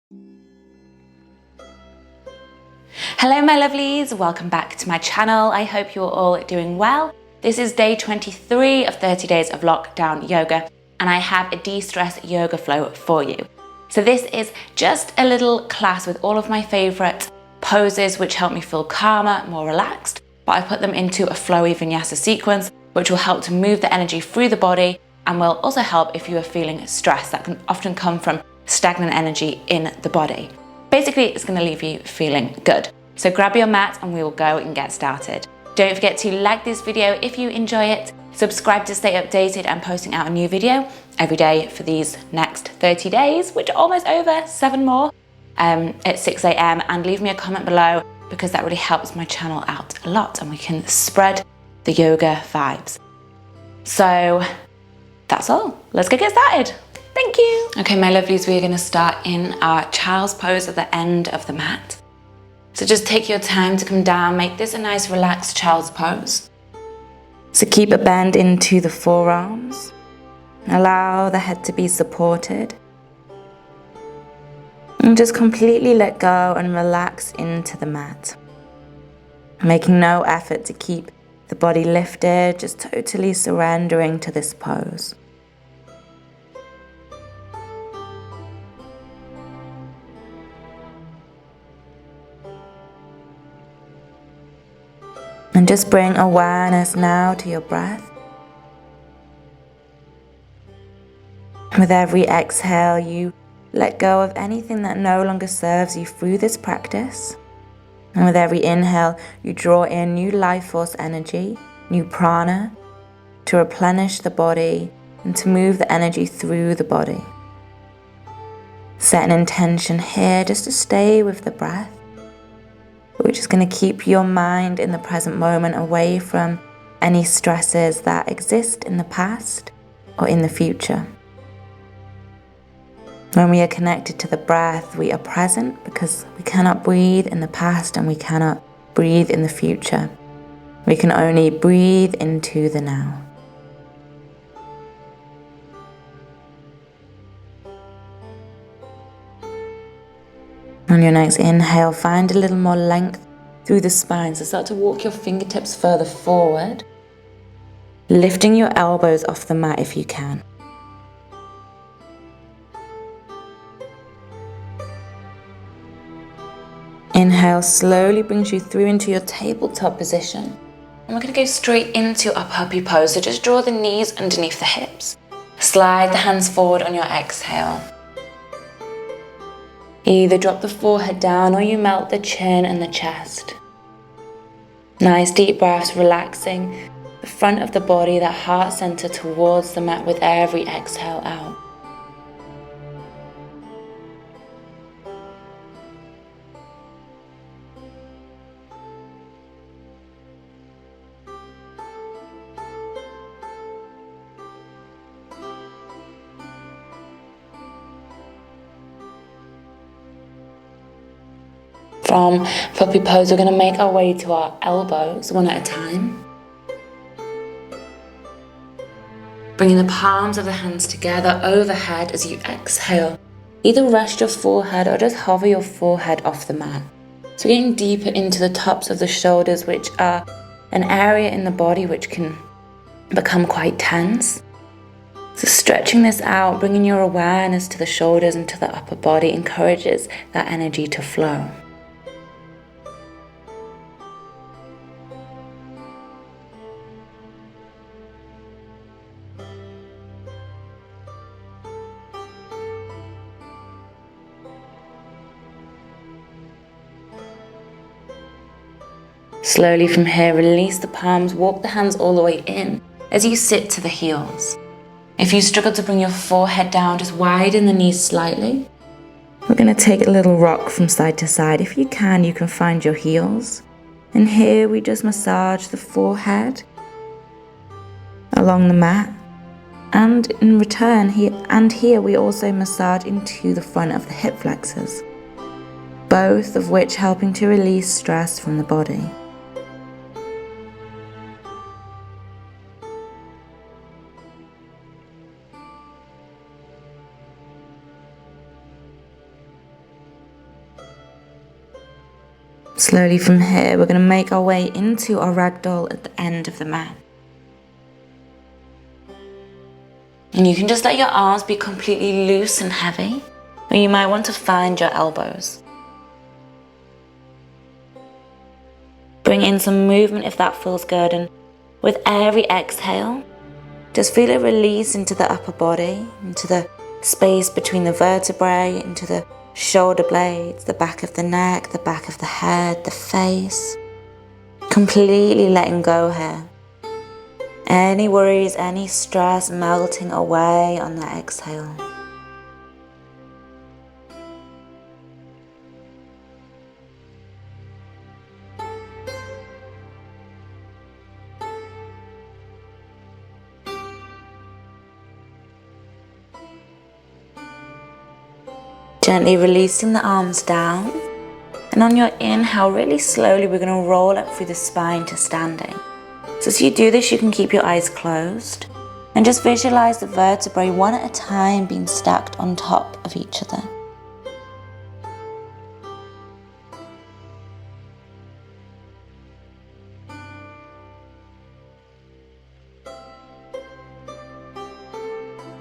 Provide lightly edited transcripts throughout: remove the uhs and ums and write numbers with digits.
Hello my lovelies, welcome back to my channel. I hope you're all doing well. This is day 23 of 30 days of lockdown yoga, and I have a de-stress yoga flow for you. So this is just a little class with all of my favorite poses which help me feel calmer, more relaxed, but I put them into a flowy vinyasa sequence which will help to move the energy through the body and will also help if you are feeling stress that can often come from stagnant energy in the body. Basically, it's going to leave you feeling good. So grab your mat and we will go and get started. Don't forget to like this video if you enjoy it, subscribe to stay updated. I'm posting out a new video every day for these next 30 days, which are almost over, 7 more, at 6 AM, and leave me a comment below because that really helps my channel out a lot and we can spread the yoga vibes. So that's all. Let's go get started. Thank you. Okay, my lovelies, we're going to start in our child's pose at the end of the mat. So just take your time to come down, make this a nice relaxed child's pose. So keep a bend into the forearms. Allow the head to be supported. And just completely let go and relax into the mat. Making no effort to keep the body lifted, just totally surrendering to this pose. And just bring awareness now to your breath. With every exhale, you let go of anything that no longer serves you through this practice. And with every inhale, you draw in new life force energy, new prana, to replenish the body and to move the energy through the body. Set an intention here just to stay with the breath. We're just going to keep your mind in the present moment, away from any stresses that exist in the past or in the future. When we are connected to the breath, we are present because we cannot breathe in the past and we cannot breathe in the future. We can only breathe into the now. On your next inhale, find a little more length through the spine. So start to walk your fingertips further forward, lifting your elbows off the mat if you can. Inhale slowly brings you through into your tabletop position. And we're going to go straight into our puppy pose. So just draw the knees underneath the hips. Slide the hands forward on your exhale. Either drop the forehead down or you melt the chin and the chest. Nice deep breaths, relaxing the front of the body, that heart center towards the mat with every exhale out. From puppy pose, we're going to make our way to our elbows one at a time. Bringing the palms of the hands together overhead as you exhale. Either rest your forehead or just hover your forehead off the mat. So getting deeper into the tops of the shoulders, which are an area in the body which can become quite tense. So stretching this out, bringing your awareness to the shoulders and to the upper body encourages that energy to flow. Slowly from here, release the palms, walk the hands all the way in as you sit to the heels. If you struggle to bring your forehead down, just widen the knees slightly. We're going to take a little rock from side to side. If you can find your heels. And here we just massage the forehead along the mat. And in return, here we also massage into the front of the hip flexors. Both of which helping to release stress from the body. Slowly from here, we're going to make our way into our ragdoll at the end of the mat. And you can just let your arms be completely loose and heavy, or you might want to find your elbows. Bring in some movement if that feels good, and with every exhale, just feel it release into the upper body, into the space between the vertebrae, into the shoulder blades, the back of the neck, the back of the head, the face. Completely letting go here. Any worries, any stress melting away on the exhale. Gently releasing the arms down, and on your inhale, really slowly, we're going to roll up through the spine to standing. So as you do this, you can keep your eyes closed and just visualize the vertebrae one at a time being stacked on top of each other.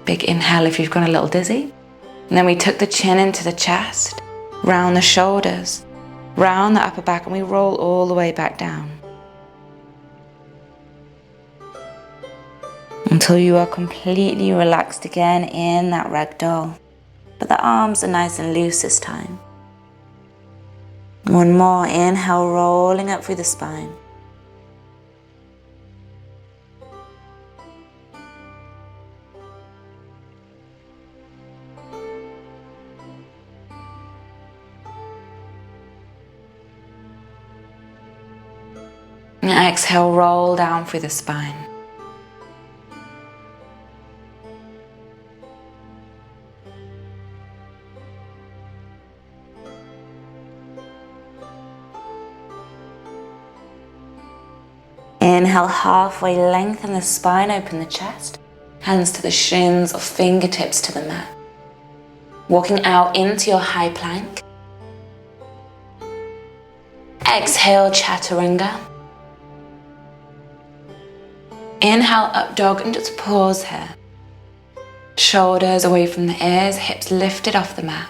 Big inhale if you've gone a little dizzy. And then we tuck the chin into the chest, round the shoulders, round the upper back, and we roll all the way back down. Until you are completely relaxed again in that ragdoll. But the arms are nice and loose this time. One more, inhale, rolling up through the spine. And exhale, roll down through the spine. Inhale, halfway lengthen the spine, open the chest, hands to the shins or fingertips to the mat. Walking out into your high plank. Exhale, chaturanga. Inhale, up dog, and just pause here. Shoulders away from the ears, hips lifted off the mat.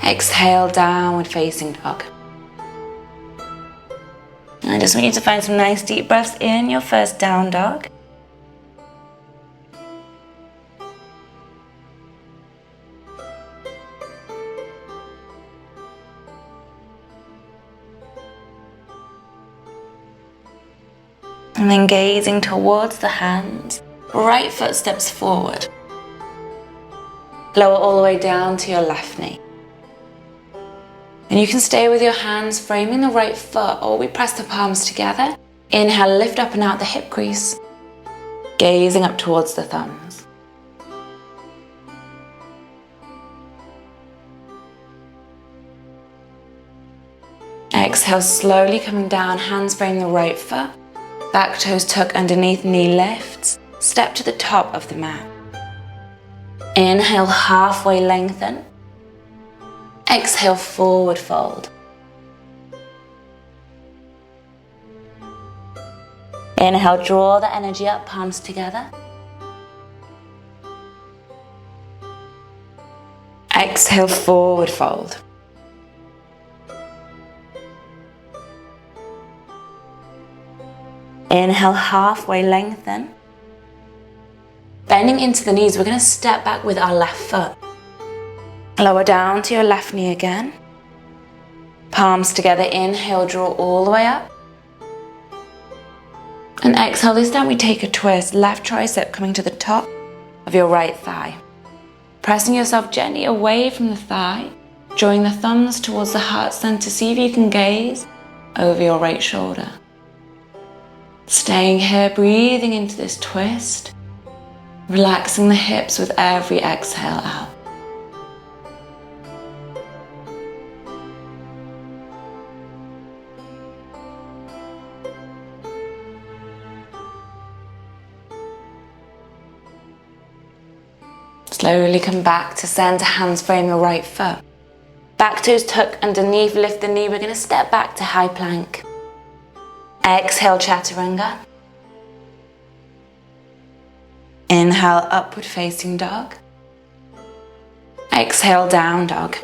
Exhale, downward facing dog. And I just want you to find some nice deep breaths in your first down dog. And then gazing towards the hands, right foot steps forward. Lower all the way down to your left knee. And you can stay with your hands framing the right foot, or we press the palms together. Inhale, lift up and out the hip crease, gazing up towards the thumbs. Exhale, slowly coming down, hands frame the right foot. Back toes tuck underneath, knee lifts. Step to the top of the mat. Inhale, halfway lengthen. Exhale, forward fold. Inhale, draw the energy up, palms together. Exhale, forward fold. Inhale, halfway lengthen. Bending into the knees, we're going to step back with our left foot. Lower down to your left knee again. Palms together, inhale, draw all the way up. And exhale, this time we take a twist, left tricep coming to the top of your right thigh. Pressing yourself gently away from the thigh, drawing the thumbs towards the heart center, see if you can gaze over your right shoulder. Staying here, breathing into this twist, relaxing the hips with every exhale out. Slowly come back to center, hands frame the right foot. Back toes tuck underneath, lift the knee. We're going to step back to high plank. Exhale, chaturanga. Inhale, upward facing dog. Exhale, down dog.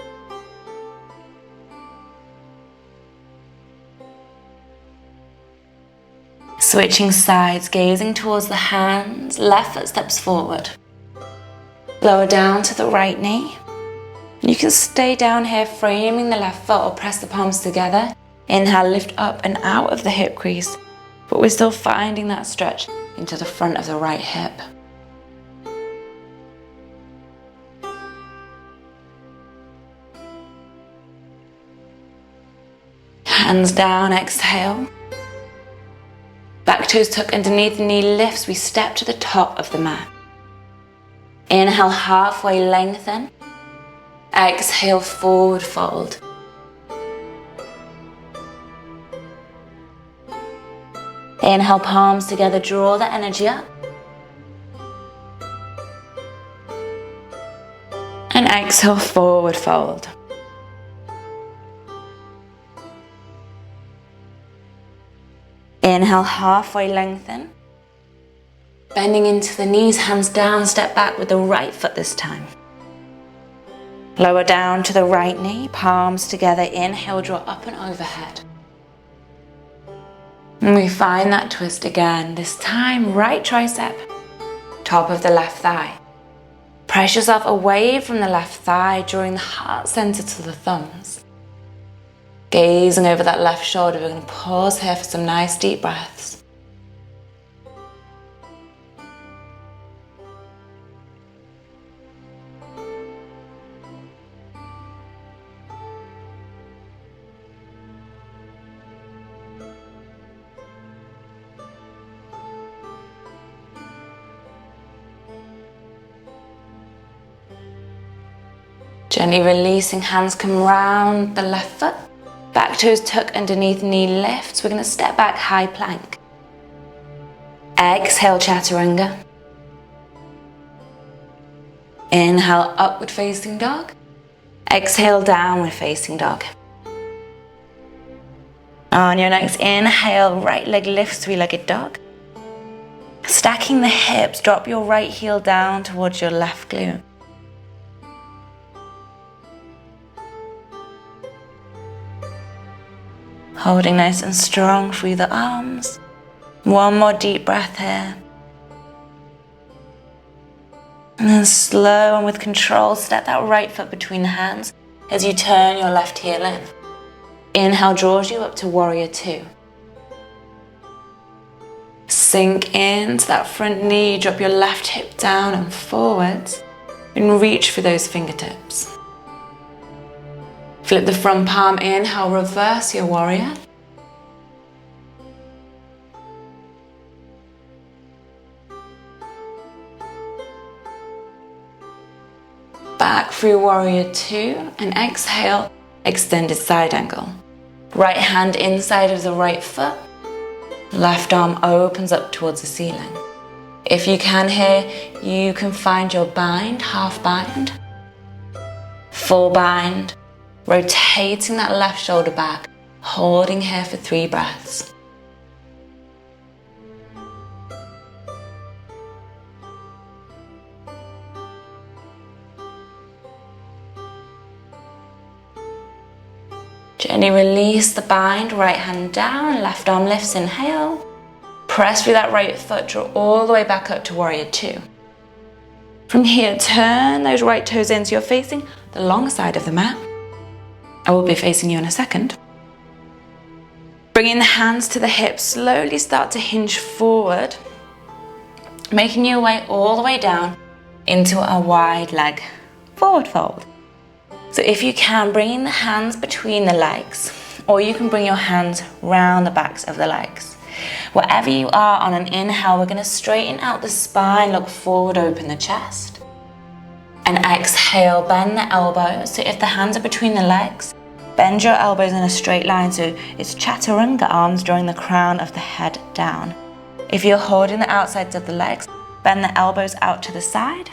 Switching sides, gazing towards the hands, left foot steps forward. Lower down to the right knee. You can stay down here, framing the left foot, or press the palms together. Inhale, lift up and out of the hip crease, but we're still finding that stretch into the front of the right hip. Hands down, exhale. Back toes tuck underneath, knee lifts, we step to the top of the mat. Inhale, halfway lengthen. Exhale, forward fold. Inhale, palms together, draw the energy up. And exhale, forward fold. Inhale, halfway lengthen. Bending into the knees, hands down, step back with the right foot this time. Lower down to the right knee, palms together, inhale, draw up and overhead. And we find that twist again, this time right tricep, top of the left thigh. Press yourself away from the left thigh, drawing the heart center to the thumbs. Gazing over that left shoulder, we're going to pause here for some nice deep breaths. Gently releasing, hands come round the left foot. Back toes tuck underneath, knee lifts. We're going to step back, high plank. Exhale, chaturanga. Inhale, upward facing dog. Exhale, downward facing dog. On your next inhale, right leg lifts, three-legged dog. Stacking the hips, drop your right heel down towards your left glute. Holding nice and strong through the arms. One more deep breath here. And then slow and with control, step that right foot between the hands as you turn your left heel in. Inhale draws you up to warrior two. Sink into that front knee, drop your left hip down and forwards, and reach for those fingertips. Flip the front palm, inhale, reverse your warrior. Back through warrior two, and exhale, extended side angle. Right hand inside of the right foot. Left arm opens up towards the ceiling. If you can here, you can find your bind, half bind, full bind, rotating that left shoulder back, holding here for 3 breaths. Gently release the bind, right hand down, left arm lifts, inhale. Press through that right foot, draw all the way back up to warrior two. From here, turn those right toes in so you're facing the long side of the mat. I will be facing you in a second. Bringing the hands to the hips, slowly start to hinge forward, making your way all the way down into a wide leg forward fold. So if you can, bringing the hands between the legs, or you can bring your hands round the backs of the legs. Wherever you are on an inhale, we're going to straighten out the spine, look forward, open the chest. And exhale, bend the elbows. So if the hands are between the legs, bend your elbows in a straight line. So it's chaturanga, arms drawing the crown of the head down. If you're holding the outsides of the legs, bend the elbows out to the side.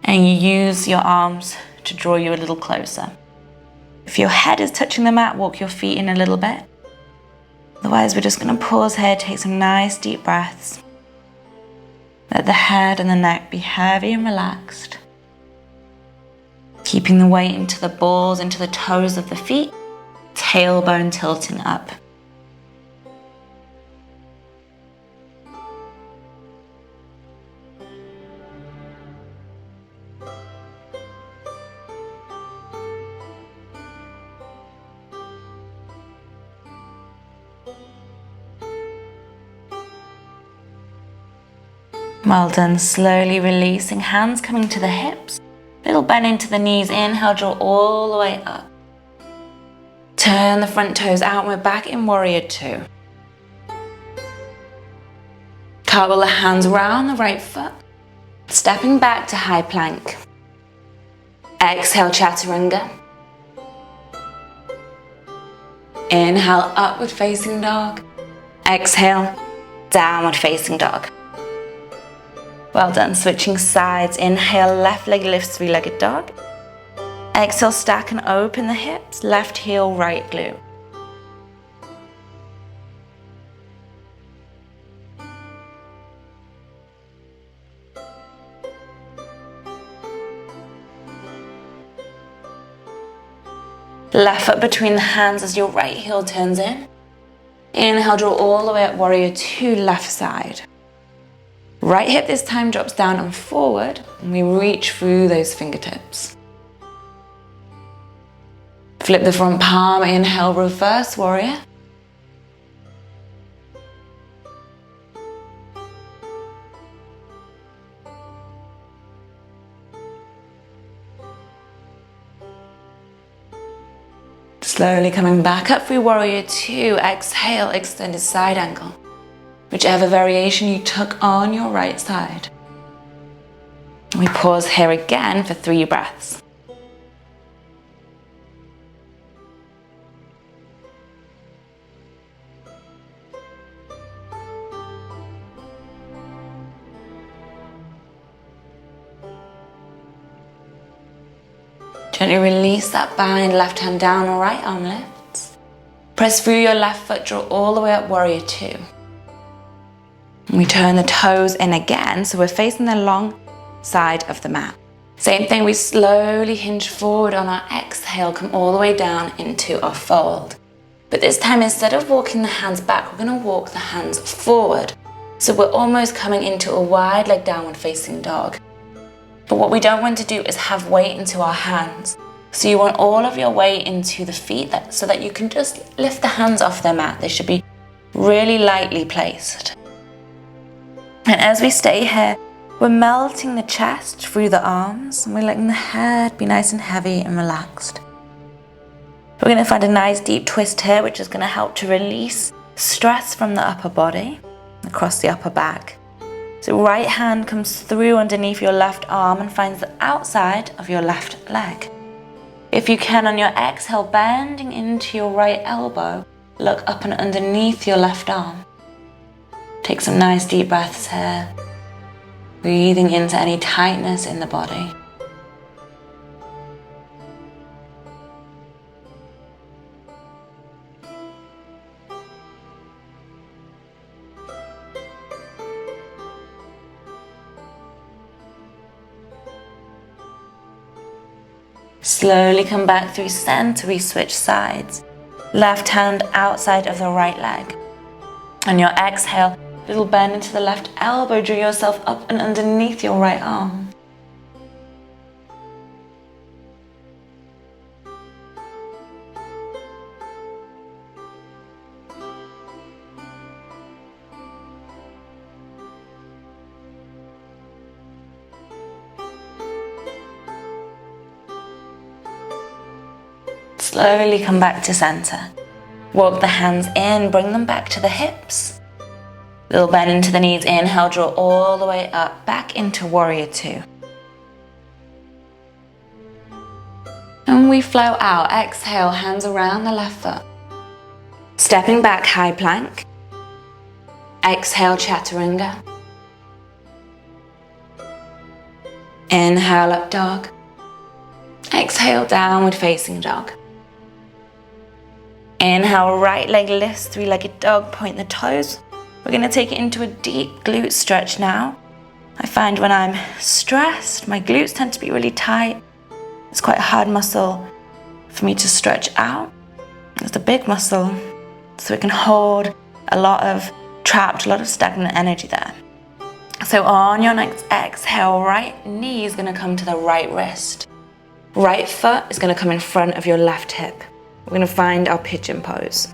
And you use your arms to draw you a little closer. If your head is touching the mat, walk your feet in a little bit. Otherwise, we're just going to pause here, take some nice deep breaths. Let the head and the neck be heavy and relaxed. Keeping the weight into the balls, into the toes of the feet, tailbone tilting up. Well done, slowly releasing, hands coming to the hips, little bend into the knees, inhale, draw all the way up. Turn the front toes out and we're back in Warrior Two. Cartwheel the hands round the right foot, stepping back to high plank. Exhale, Chaturanga. Inhale, upward facing dog. Exhale, downward facing dog. Well done, switching sides. Inhale, left leg lifts, three-legged dog. Exhale, stack and open the hips, left heel, right glute. Left foot between the hands as your right heel turns in. Inhale, draw all the way up, Warrior Two, left side. Right hip this time drops down and forward, and we reach through those fingertips. Flip the front palm, inhale, reverse warrior. Slowly coming back up through Warrior Two, exhale, extended side angle. Whichever variation you took on your right side. We pause here again for 3 breaths. Gently release that bind, left hand down, right arm lifts. Press through your left foot, draw all the way up, Warrior Two. We turn the toes in again, so we're facing the long side of the mat. Same thing, we slowly hinge forward on our exhale, come all the way down into our fold. But this time, instead of walking the hands back, we're going to walk the hands forward. So we're almost coming into a wide leg downward facing dog. But what we don't want to do is have weight into our hands. So you want all of your weight into the feet so that you can just lift the hands off the mat. They should be really lightly placed. And as we stay here, we're melting the chest through the arms, and we're letting the head be nice and heavy and relaxed. We're going to find a nice deep twist here, which is going to help to release stress from the upper body across the upper back. So right hand comes through underneath your left arm and finds the outside of your left leg. If you can, on your exhale, bending into your right elbow, look up and underneath your left arm. Take some nice deep breaths here, breathing into any tightness in the body. Slowly come back through center, we switch sides. Left hand outside of the right leg. On your exhale, little bend into the left elbow, draw yourself up and underneath your right arm. Slowly come back to center. Walk the hands in, bring them back to the hips. Little bend into the knees, inhale, draw all the way up, back into Warrior Two. And we flow out, exhale, hands around the left foot. Stepping back, high plank. Exhale, Chaturanga. Inhale, up dog. Exhale, downward facing dog. Inhale, right leg lifts, three-legged dog, point the toes. We're gonna take it into a deep glute stretch now. I find when I'm stressed, my glutes tend to be really tight. It's quite a hard muscle for me to stretch out. It's a big muscle, so it can hold a lot of stagnant energy there. So on your next exhale, right knee is gonna come to the right wrist. Right foot is gonna come in front of your left hip. We're gonna find our pigeon pose.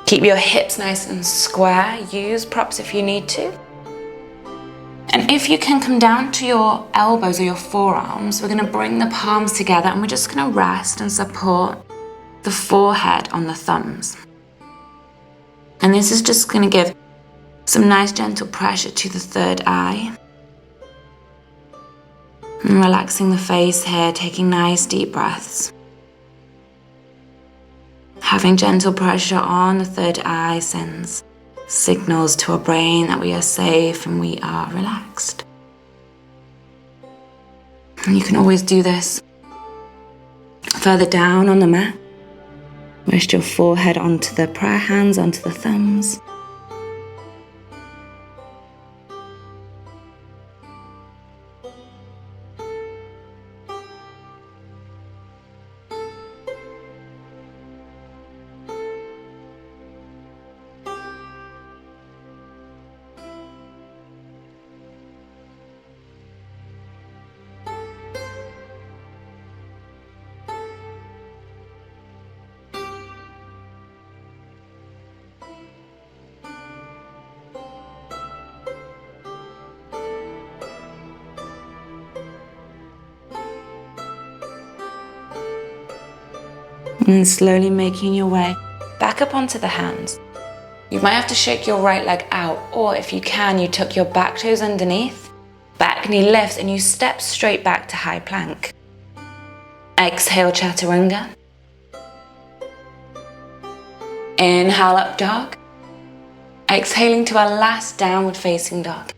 Keep your hips nice and square. Use props if you need to. And if you can come down to your elbows or your forearms, we're gonna bring the palms together and we're just gonna rest and support the forehead on the thumbs. And this is just gonna give some nice gentle pressure to the third eye. And relaxing the face here, taking nice deep breaths. Having gentle pressure on the third eye sends signals to our brain that we are safe and we are relaxed. And you can always do this further down on the mat. Rest your forehead onto the prayer hands, onto the thumbs. And slowly making your way back up onto the hands. You might have to shake your right leg out, or if you can, you tuck your back toes underneath, back knee lifts, and you step straight back to high plank. Exhale, chaturanga. Inhale, up dog. Exhaling to our last downward facing dog.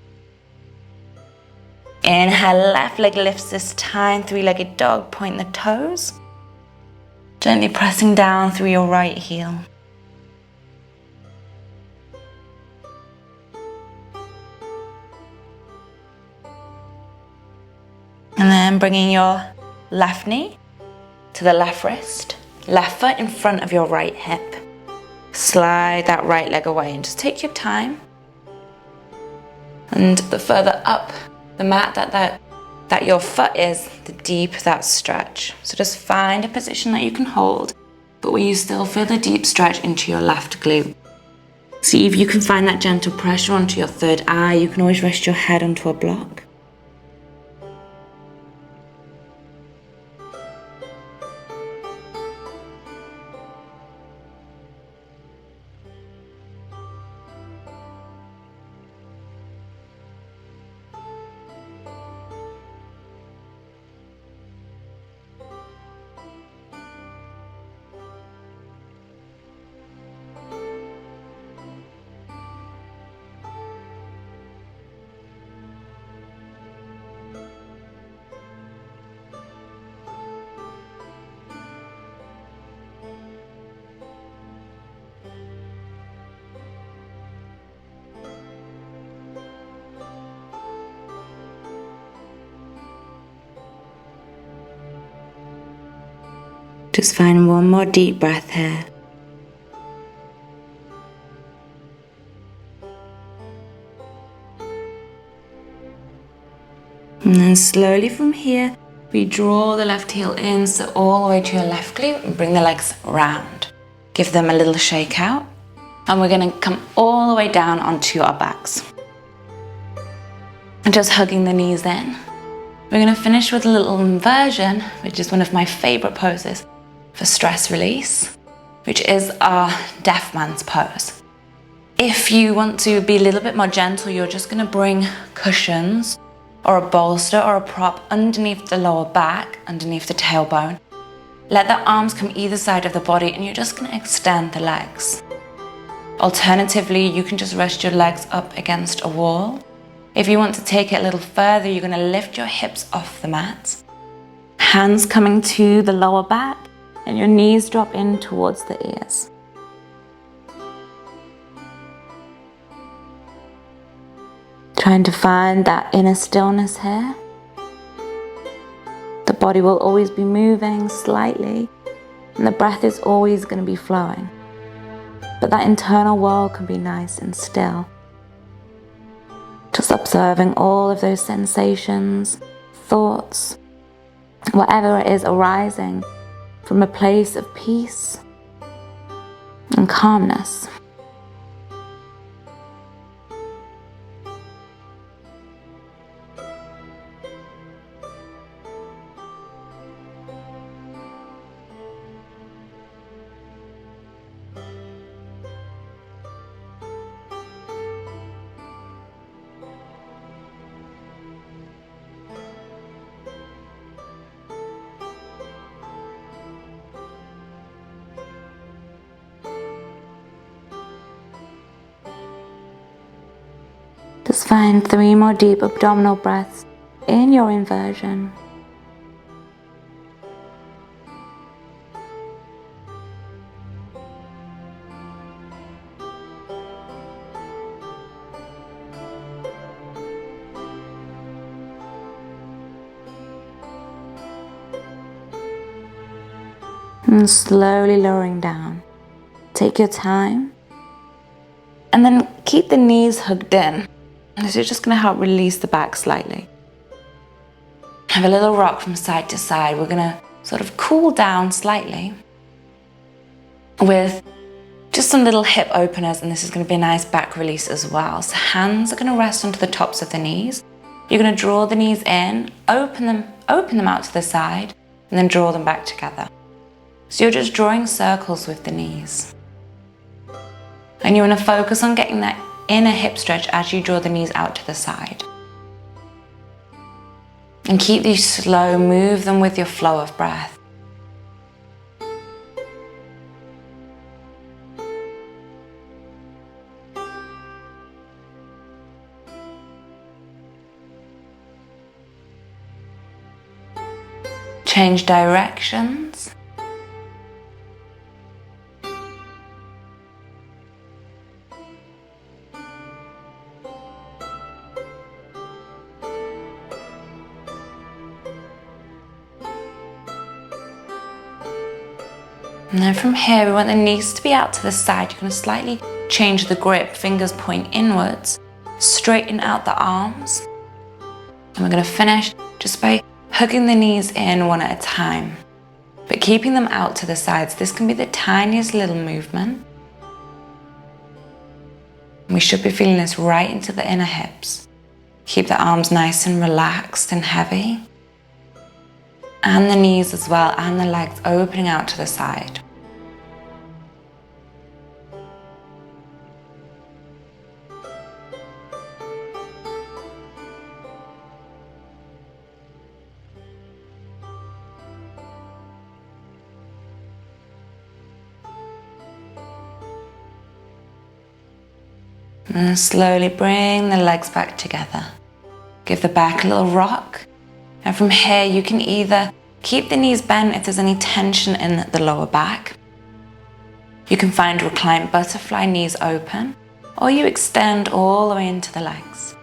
Inhale, left leg lifts this time, three-legged dog, point the toes. Gently pressing down through your right heel. And then bringing your left knee to the left wrist, left foot in front of your right hip. Slide that right leg away and just take your time. And the further up the mat that your foot is, the deeper that stretch. So just find a position that you can hold, but where you still feel the deep stretch into your left glute. See if you can find that gentle pressure onto your third eye. You can always rest your head onto a block. Just find one more deep breath here. And then slowly from here, we draw the left heel in, so all the way to your left glute, and bring the legs round. Give them a little shake out. And we're gonna come all the way down onto our backs. And just hugging the knees in. We're gonna finish with a little inversion, which is one of my favorite poses for stress release, which is our deaf man's pose. If you want to be a little bit more gentle, you're just gonna bring cushions or a bolster or a prop underneath the lower back, underneath the tailbone. Let the arms come either side of the body and you're just gonna extend the legs. Alternatively, you can just rest your legs up against a wall. If you want to take it a little further, you're gonna lift your hips off the mat. Hands coming to the lower back, and your knees drop in towards the ears. Trying to find that inner stillness here. The body will always be moving slightly, and the breath is always going to be flowing. But that internal world can be nice and still. Just observing all of those sensations, thoughts, whatever it is arising from a place of peace and calmness. Just find 3 more deep abdominal breaths in your inversion. And slowly lowering down. Take your time. And then keep the knees hugged in. This is just going to help release the back slightly. Have a little rock from side to side. We're going to sort of cool down slightly with just some little hip openers, and this is going to be a nice back release as well. So hands are going to rest onto the tops of the knees. You're going to draw the knees in, open them out to the side, and then draw them back together. So you're just drawing circles with the knees. And you want to focus on getting that inner hip stretch as you draw the knees out to the side. And keep these slow, move them with your flow of breath. Change directions. And then from here, we want the knees to be out to the side. You're going to slightly change the grip, fingers point inwards, straighten out the arms. And we're going to finish just by hugging the knees in one at a time, but keeping them out to the sides. This can be the tiniest little movement. We should be feeling this right into the inner hips. Keep the arms nice and relaxed and heavy. And the knees as well, and the legs opening out to the side. And slowly bring the legs back together. Give the back a little rock. And from here, you can either keep the knees bent if there's any tension in the lower back. You can find reclined butterfly, knees open, or you extend all the way into the legs.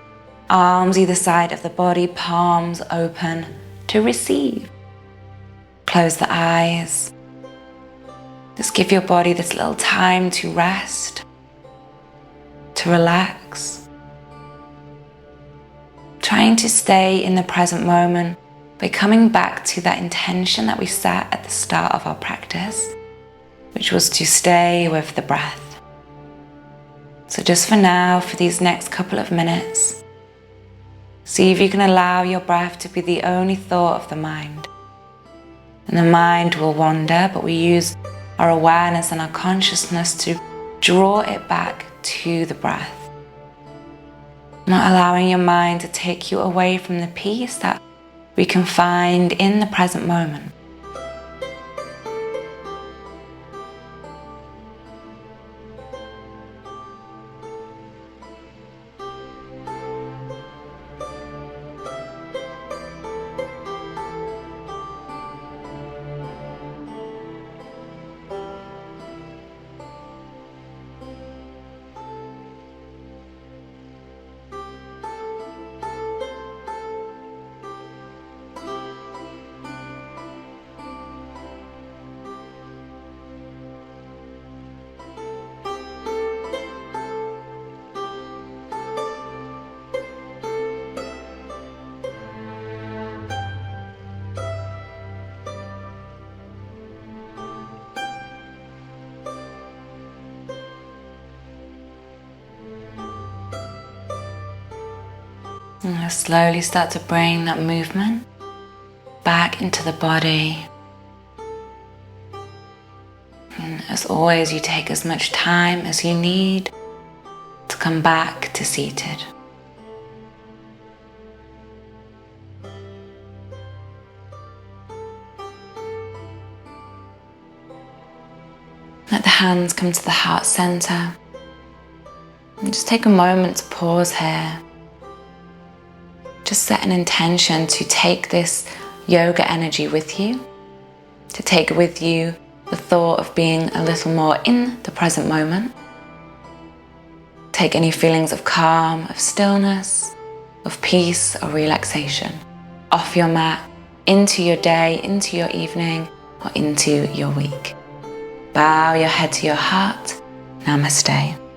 Arms either side of the body, palms open to receive. Close the eyes. Just give your body this little time to rest, to relax. Trying to stay in the present moment by coming back to that intention that we set at the start of our practice, which was to stay with the breath. So just for now, for these next couple of minutes, see if you can allow your breath to be the only thought of the mind. And the mind will wander, but we use our awareness and our consciousness to draw it back to the breath. Not allowing your mind to take you away from the peace that we can find in the present moment. And slowly start to bring that movement back into the body. And as always, you take as much time as you need to come back to seated. Let the hands come to the heart center. And just take a moment to pause here. Just set an intention to take this yoga energy with you, to take with you the thought of being a little more in the present moment. Take any feelings of calm, of stillness, of peace or relaxation off your mat, into your day, into your evening, or into your week. Bow your head to your heart. Namaste.